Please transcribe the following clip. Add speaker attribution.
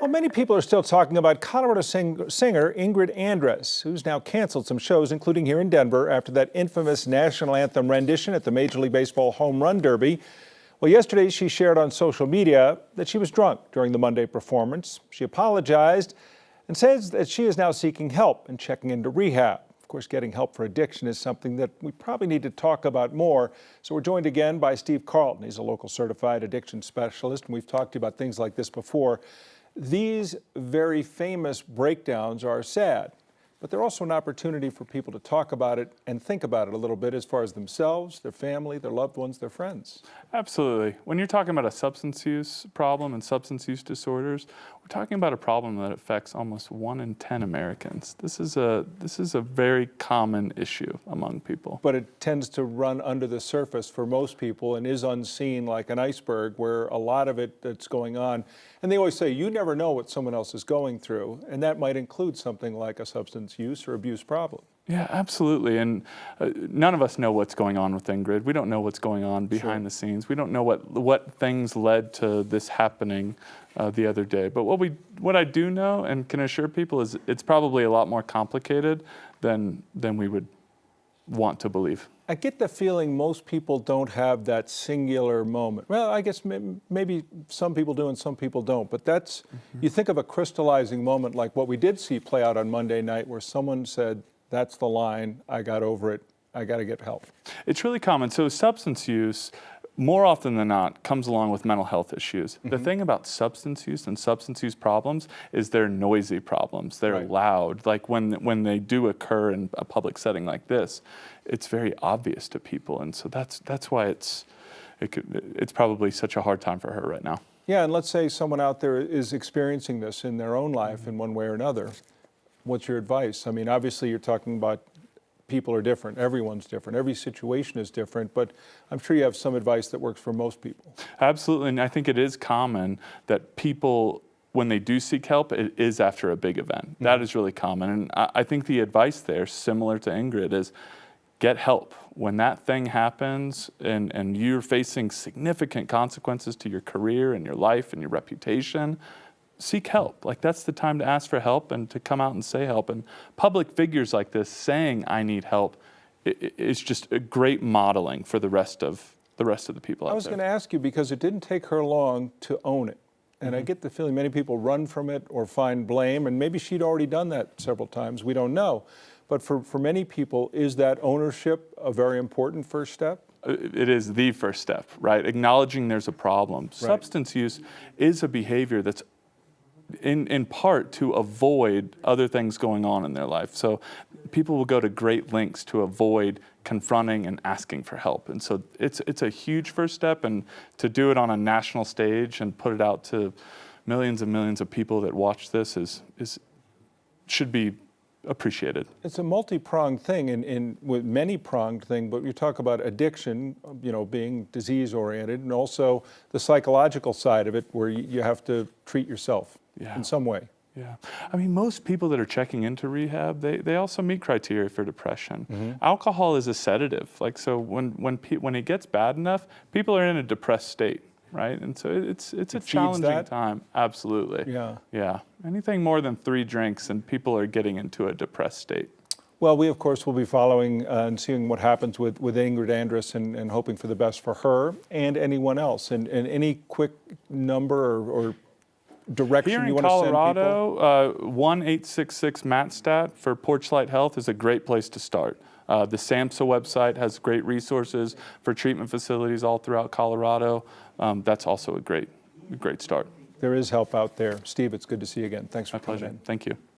Speaker 1: Well, many people are still talking about Colorado singer Ingrid Andress, who's now canceled some shows, including here in Denver, after that infamous National Anthem rendition at the Major League Baseball Home Run Derby. Well, yesterday she shared on social media that she was drunk during the Monday performance. She apologized and says that she is now seeking help and checking into rehab. Of course, getting help for addiction is something that we probably need to talk about more. So we're joined again by Steve Carlton. He's a local certified addiction specialist, and we've talked to you about things like this before. These very famous breakdowns are sad, but they're also an opportunity for people to talk about it and think about it a little bit as far as themselves, their family, their loved ones, their friends.
Speaker 2: Absolutely. When you're talking about a substance use problem and substance use disorders, we're talking about a problem that affects almost 1 in 10 Americans. This is a very common issue among people.
Speaker 1: But it tends to run under the surface for most people and is unseen like an iceberg, where a lot of it that's going on. And they always say, you never know what someone else is going through, and that might include something like a substance use or abuse problem.
Speaker 2: Yeah, absolutely. And none of us know what's going on with Ingrid. We don't know what's going on behind the scenes. We don't know what things led to this happening the other day. But what I do know and can assure people is it's probably a lot more complicated than we would want to believe.
Speaker 1: I get the feeling most people don't have that singular moment. Well, I guess maybe some people do and some people don't, but that's, you think of a crystallizing moment like what we did see play out on Monday night, where someone said, that's the line, I got over it, I got to get help.
Speaker 2: It's really common. So substance use, more often than not, comes along with mental health issues. The thing about substance use and substance use problems is they're noisy problems. They're loud. Like when they do occur in a public setting like this, it's very obvious to people. And so that's why it's probably such a hard time for her right now.
Speaker 1: Yeah, and let's say someone out there is experiencing this in their own life in one way or another. What's your advice? I mean, obviously you're talking about people are different, everyone's different, every situation is different, but I'm sure you have some advice that works for most people.
Speaker 2: Absolutely, and I think it is common that people, when they do seek help, it is after a big event. That is really common, and I think the advice there, similar to Ingrid, is get help. When that thing happens and you're facing significant consequences to your career and your life and your reputation, seek help. Like, that's the time to ask for help and to come out and say help. And public figures like this saying, I need help, is just a great modeling for the rest of the people out there.
Speaker 1: I was going to ask you, because it didn't take her long to own it. And I get the feeling many people run from it or find blame, and maybe she'd already done that several times, we don't know. But for many people, is that ownership a very important first step?
Speaker 2: It is the first step, right? Acknowledging there's a problem. Substance use is a behavior that's in part to avoid other things going on in their life. So people will go to great lengths to avoid confronting and asking for help. And so it's a huge first step, and to do it on a national stage and put it out to millions and millions of people that watch this should be appreciated.
Speaker 1: It's a multi-pronged thing, with many-pronged thing, but you talk about addiction, being disease-oriented, and also the psychological side of it, where you have to treat yourself in some way.
Speaker 2: Yeah, I mean, most people that are checking into rehab, they also meet criteria for depression. Alcohol is a sedative. Like, so when it gets bad enough, people are in a depressed state, right? And so it's a challenging time. Absolutely. Yeah. Anything more than 3 drinks and people are getting into a depressed state.
Speaker 1: Well, we of course will be following and seeing what happens with Ingrid Andress and hoping for the best for her and anyone else. And any quick number or direction you want to send people?
Speaker 2: Here in Colorado, 1-866-MATSTAT for Porchlight Health is a great place to start. The SAMHSA website has great resources for treatment facilities all throughout Colorado. That's also a great start.
Speaker 1: There is help out there. Steve, it's good to see you again. Thanks for coming in.
Speaker 2: Thank you.